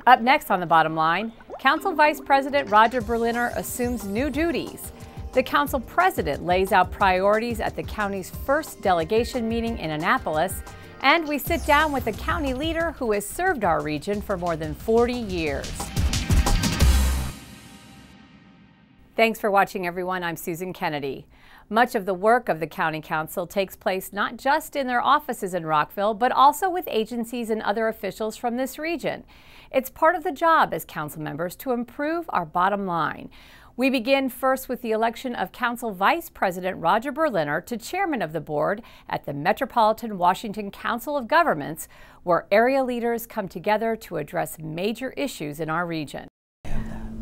Up next on The Bottom Line, Council Vice President Roger Berliner assumes new duties. The Council President lays out priorities at the county's first delegation meeting in Annapolis, and we sit down with a county leader who has served our region for more than 40 years. Thanks for watching, everyone. I'm Susan Kennedy. Much of the work of the County Council takes place not just in their offices in Rockville, but also with agencies and other officials from this region. It's part of the job as council members to improve our bottom line. We begin first with the election of Council Vice President Roger Berliner to chairman of the board at the Metropolitan Washington Council of Governments, where area leaders come together to address major issues in our region.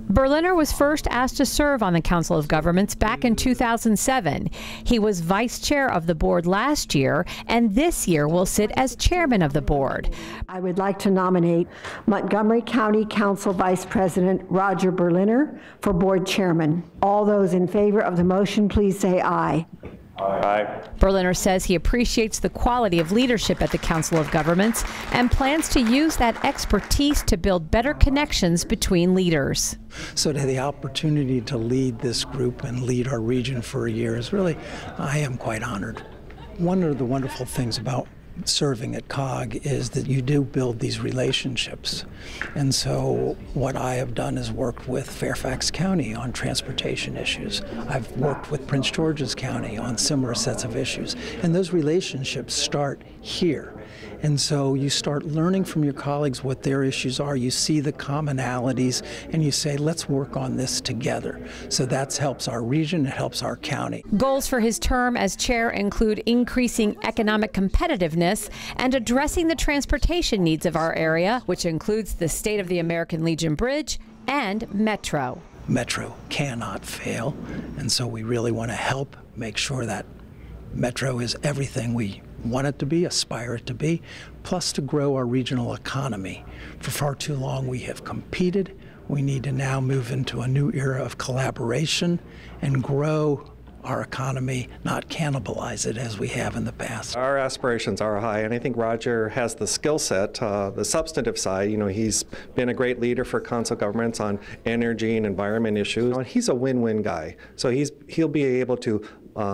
Berliner was first asked to serve on the Council of Governments back in 2007. He was vice chair of the board last year, and this year will sit as chairman of the board. I would like to nominate Montgomery County Council Vice President Roger Berliner for board chairman. All those in favor of the motion, please say aye. Aye. Berliner says he appreciates the quality of leadership at the Council of Governments and plans to use that expertise to build better connections between leaders. So to have the opportunity to lead this group and lead our region for a year is really, I am quite honored. One of the wonderful things about serving at COG is that you do build these relationships. And so what I have done is worked with Fairfax County on transportation issues. I've worked with Prince George's County on similar sets of issues. And those relationships start here. And so you start learning from your colleagues what their issues are. You see the commonalities and you say, let's work on this together. So that helps our region, it helps our county. Goals for his term as chair include increasing economic competitiveness and addressing the transportation needs of our area, which includes the State of the American Legion Bridge and Metro. Metro cannot fail, and so we really want to help make sure that Metro is everything we want it to be, aspire it to be, plus to grow our regional economy. For far too long we have competed. We need to now move into a new era of collaboration and grow our economy, not cannibalize it as we have in the past. Our aspirations are high, and I think Roger has the skill set, the substantive side. You know, he's been a great leader for council governments on energy and environment issues. He's a win-win guy, so he'll be able to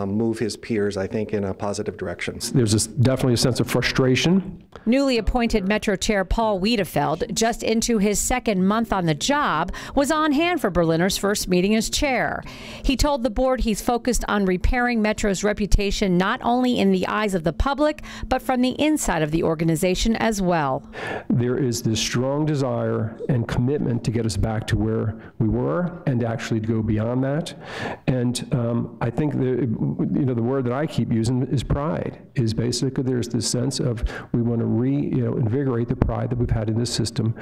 move his peers, I think, in a positive direction. There's definitely a sense of frustration. Newly appointed Metro Chair Paul Wiedefeld, just into his second month on the job, was on hand for Berliner's first meeting as chair. He told the board he's focused on repairing Metro's reputation not only in the eyes of the public, but from the inside of the organization as well. There is this strong desire and commitment to get us back to where we were and actually to go beyond that. And I think the word that I keep using is pride. Is basically there's this sense of we want to invigorate the pride that we've had in this system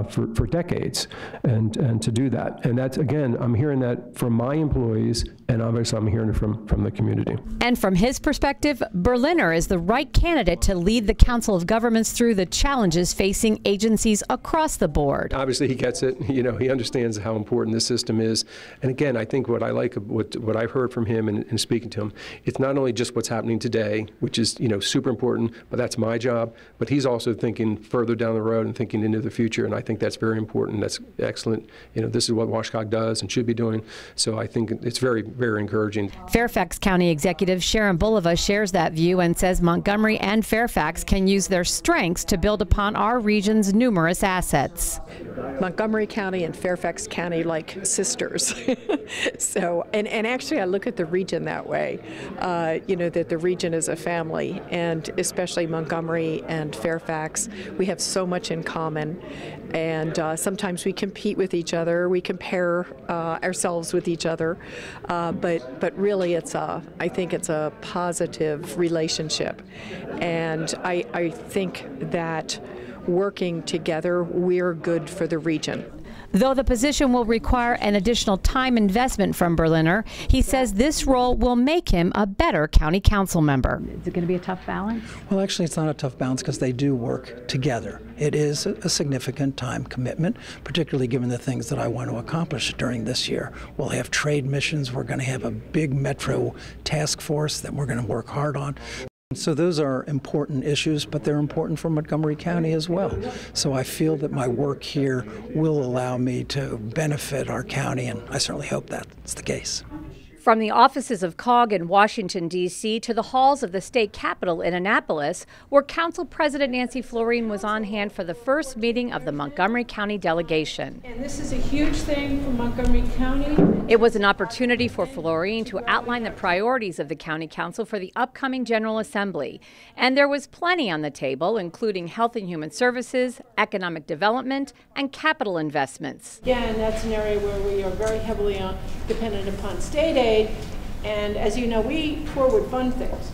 for decades, and to do that. And that's, again, I'm hearing that from my employees, and obviously I'm hearing it from the community. And from his perspective, Berliner is the right candidate to lead the Council of Governments through the challenges facing agencies across the board. Obviously he gets it. You know, he understands how important this system is. And again, I think what I like, what I've heard from him and speaking to him, it's not only just what's happening today, which is, super important, but that's my job, but he's also thinking further down the road and thinking into the future, and I think that's very important. That's excellent. This is what Washcog does and should be doing, so I think it's very, very encouraging. Fairfax County Executive Sharon Bulova shares that view and says Montgomery and Fairfax can use their strengths to build upon our region's numerous assets. Montgomery County and Fairfax County like sisters. So, and actually I look at the region that way, that the region is a family, and especially Montgomery and Fairfax, we have so much in common, and sometimes we compete with each other, we compare ourselves with each other, but really I think it's a positive relationship, and I think that working together, we're good for the region. Though the position will require an additional time investment from Berliner, he says this role will make him a better county council member. Is it going to be a tough balance? Well, actually, it's not a tough balance because they do work together. It is a significant time commitment, particularly given the things that I want to accomplish during this year. We'll have trade missions. We're going to have a big Metro task force that we're going to work hard on. So those are important issues, but they're important for Montgomery County as well. So I feel that my work here will allow me to benefit our county, and I certainly hope that's the case. From the offices of COG in Washington, D.C. to the halls of the state capitol in Annapolis, where Council President Nancy Floree was on hand for the first meeting of the Montgomery County delegation. And this is a huge thing for Montgomery County. It was an opportunity for Floree to outline the priorities of the County Council for the upcoming General Assembly. And there was plenty on the table, including health and human services, economic development, and capital investments. Again, that's an area where we are very heavily dependent upon state aid. And as you know, we forward fund things.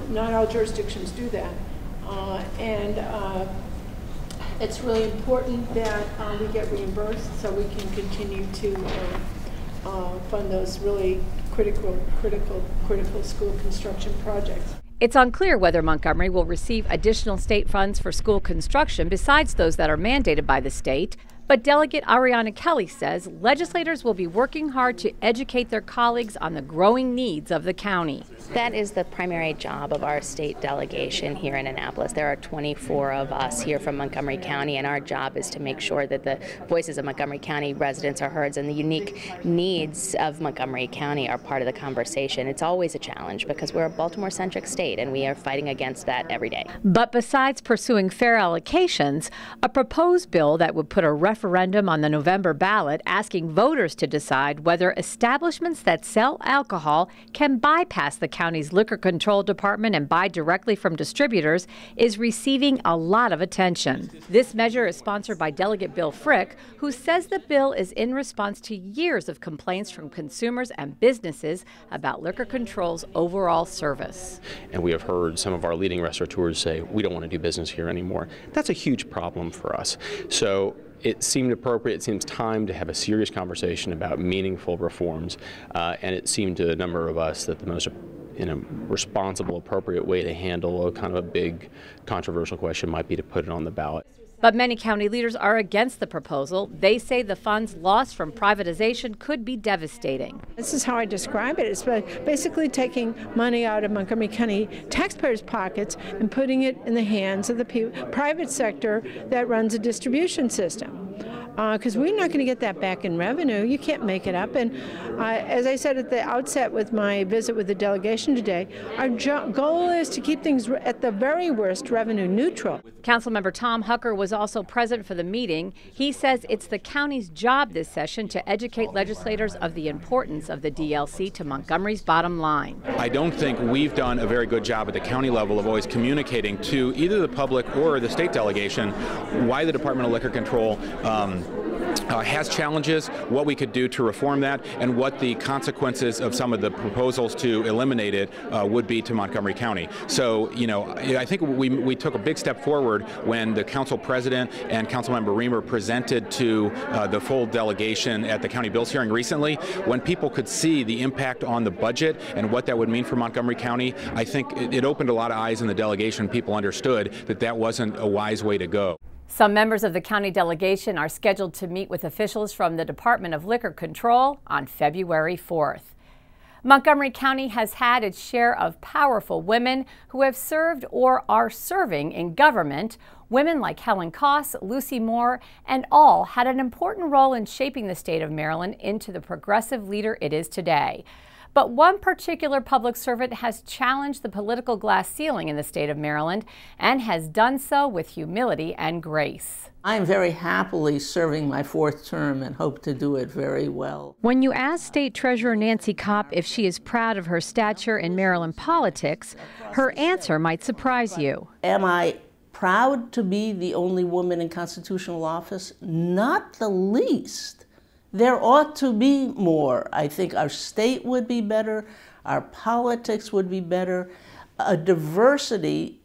Not all jurisdictions do that. It's really important that we get reimbursed so we can continue to fund those really critical school construction projects. It's unclear whether Montgomery will receive additional state funds for school construction besides those that are mandated by the state. But Delegate Ariana Kelly says legislators will be working hard to educate their colleagues on the growing needs of the county. That is the primary job of our state delegation here in Annapolis. There are 24 of us here from Montgomery County, and our job is to make sure that the voices of Montgomery County residents are heard and the unique needs of Montgomery County are part of the conversation. It's always a challenge because we're a Baltimore-centric state, and we are fighting against that every day. But besides pursuing fair allocations, a proposed bill that would put a referendum on the November ballot asking voters to decide whether establishments that sell alcohol can bypass the county's liquor control department and buy directly from distributors is receiving a lot of attention. This measure is sponsored by Delegate Bill Frick, who says the bill is in response to years of complaints from consumers and businesses about liquor control's overall service. And we have heard some of our leading restaurateurs say, we don't want to do business here anymore. That's a huge problem for us. So it seemed appropriate, it seems time to have a serious conversation about meaningful reforms, and it seemed to a number of us that the most responsible, appropriate way to handle a kind of a big controversial question might be to put it on the ballot. But many county leaders are against the proposal. They say the funds lost from privatization could be devastating. This is how I describe it. It's basically taking money out of Montgomery County taxpayers' pockets and putting it in the hands of the private sector that runs a distribution system. Because we're not going to get that back in revenue. You can't make it up. And as I said at the outset with my visit with the delegation today, our goal is to keep things at the very worst revenue neutral. Councilmember Tom Hucker was also present for the meeting. He says it's the county's job this session to educate legislators of the importance of the DLC to Montgomery's bottom line. I don't think we've done a very good job at the county level of always communicating to either the public or the state delegation why the Department of Liquor Control has challenges, what we could do to reform that, and what the consequences of some of the proposals to eliminate it would be to Montgomery County. So, you know, I think we took a big step forward when the council president and Councilmember Reamer presented to the full delegation at the county bills hearing recently. When people could see the impact on the budget and what that would mean for Montgomery County, I think it opened a lot of eyes in the delegation. People understood that that wasn't a wise way to go. Some members of the county delegation are scheduled to meet with officials from the Department of Liquor Control on February 4th. Montgomery County has had its share of powerful women who have served or are serving in government. Women like Helen Koss, Lucy Moore, and all had an important role in shaping the state of Maryland into the progressive leader it is today. But one particular public servant has challenged the political glass ceiling in the state of Maryland and has done so with humility and grace. I am very happily serving my 4th term and hope to do it very well. When you ask State Treasurer Nancy Kopp if she is proud of her stature in Maryland politics, her answer might surprise you. Am I proud to be the only woman in constitutional office? Not the least. There ought to be more. I think our state would be better, our politics would be better. A diversity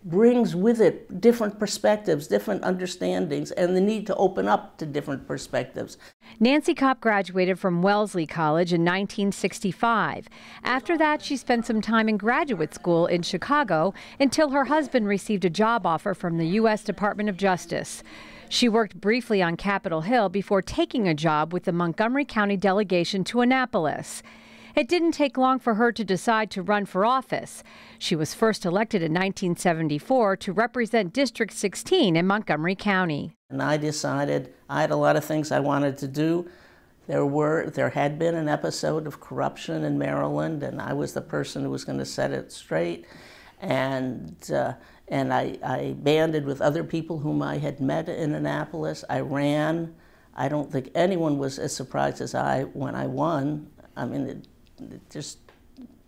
brings with it different perspectives, different understandings, and the need to open up to different perspectives. Nancy Kopp graduated from Wellesley College in 1965. After that, she spent some time in graduate school in Chicago until her husband received a job offer from the U.S. Department of Justice. She worked briefly on Capitol Hill before taking a job with the Montgomery County delegation to Annapolis. It didn't take long for her to decide to run for office. She was first elected in 1974 to represent District 16 in Montgomery County. And I decided I had a lot of things I wanted to do. There had been an episode of corruption in Maryland, and I was the person who was going to set it straight. And I banded with other people whom I had met in Annapolis. I ran. I don't think anyone was as surprised as I when I won. I mean, it just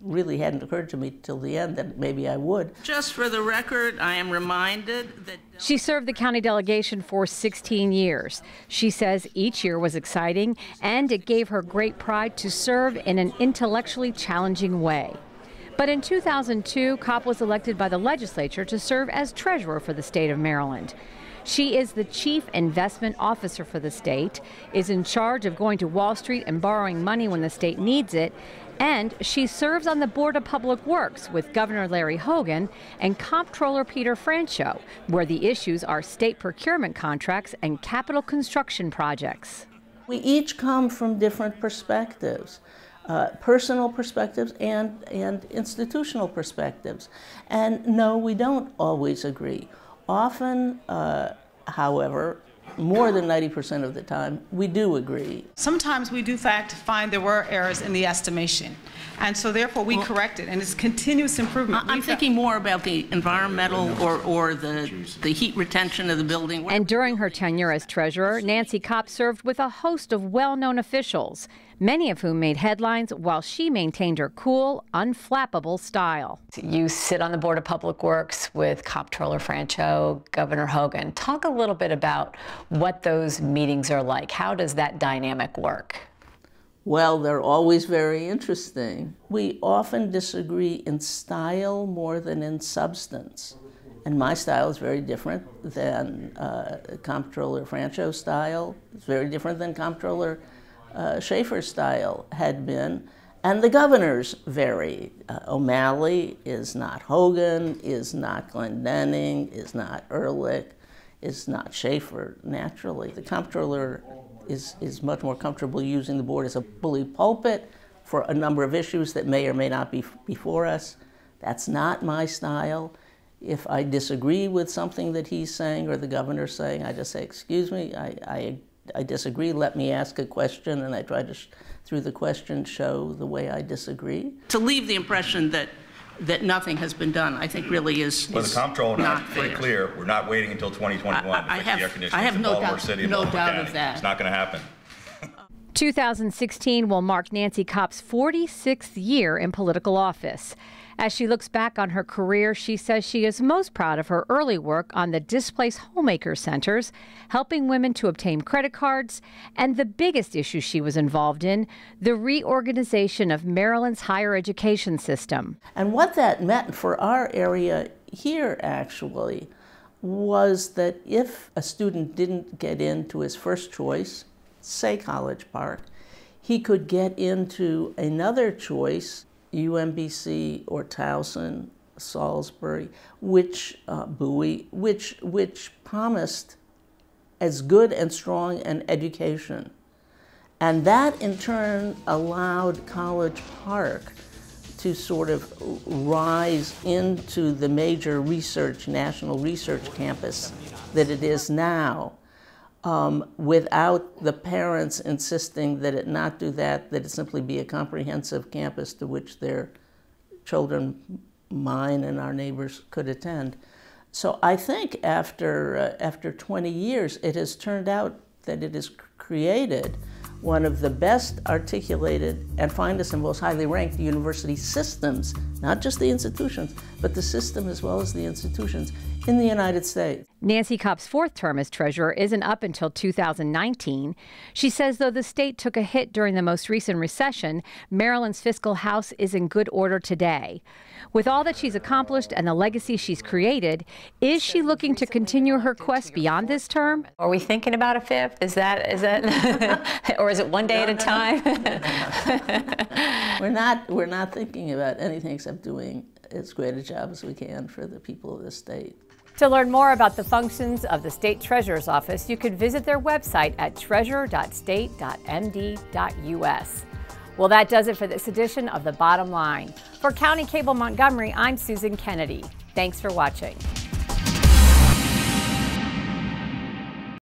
really hadn't occurred to me till the end that maybe I would. Just for the record, I am reminded that... She served the county delegation for 16 years. She says each year was exciting, and it gave her great pride to serve in an intellectually challenging way. But in 2002, Kopp was elected by the legislature to serve as treasurer for the state of Maryland. She is the chief investment officer for the state, is in charge of going to Wall Street and borrowing money when the state needs it, and she serves on the Board of Public Works with Governor Larry Hogan and Comptroller Peter Franchot, where the issues are state procurement contracts and capital construction projects. We each come from different perspectives. Personal perspectives and institutional perspectives. And no, we don't always agree. Often, however, more than 90% of the time, we do agree. Sometimes we do find there were errors in the estimation, and so therefore we correct it, and it's continuous improvement. I'm thinking more about the environmental or the heat retention of the building. And during her tenure as treasurer, Nancy Kopp served with a host of well-known officials, many of whom made headlines while she maintained her cool, unflappable style. You sit on the Board of Public Works with Comptroller Franchot, Governor Hogan. Talk a little bit about what those meetings are like. How does that dynamic work? Well, they're always very interesting. We often disagree in style more than in substance. And my style is very different than Comptroller Franchot's style. It's very different than Comptroller Schaefer's style had been. And the governors vary. O'Malley is not Hogan, is not Glendening, is not Ehrlich, is not Schaefer, naturally. The comptroller is much more comfortable using the board as a bully pulpit for a number of issues that may or may not be before us. That's not my style. If I disagree with something that he's saying or the governor's saying, I just say, excuse me, I disagree, let me ask a question, and I try to, through the question, show the way I disagree. To leave the impression that nothing has been done, I think really is well, the comptroller now is pretty clear. We're not waiting until 2021 to fix the air conditioning in Baltimore City and Baltimore County. Of that. It's not going to happen. 2016 will mark Nancy Kopp's 46th year in political office. As she looks back on her career, she says she is most proud of her early work on the Displaced Homemaker Centers, helping women to obtain credit cards, and the biggest issue she was involved in, the reorganization of Maryland's higher education system. And what that meant for our area here, actually, was that if a student didn't get into his first choice, say College Park, he could get into another choice, UMBC or Towson, Salisbury, Bowie, which promised as good and strong an education. And that in turn allowed College Park to sort of rise into the major national research campus that it is now. Without the parents insisting that it not do that it simply be a comprehensive campus to which their children, mine and our neighbors, could attend. So I think after 20 years, it has turned out that it has created one of the best articulated and finest and most highly ranked university systems, not just the institutions, but the system as well as the institutions in the United States. Nancy Kopp's fourth term as treasurer isn't up until 2019. She says though the state took a hit during the most recent recession, Maryland's fiscal house is in good order today. With all that she's accomplished and the legacy she's created, is she looking to continue her quest beyond this term? Are we thinking about a fifth? Is that or is it one day at a time? We're not thinking about anything except doing as great a job as we can for the people of the state. To learn more about the functions of the State Treasurer's Office, you could visit their website at treasurer.state.md.us. Well, that does it for this edition of The Bottom Line. For County Cable Montgomery, I'm Susan Kennedy. Thanks for watching.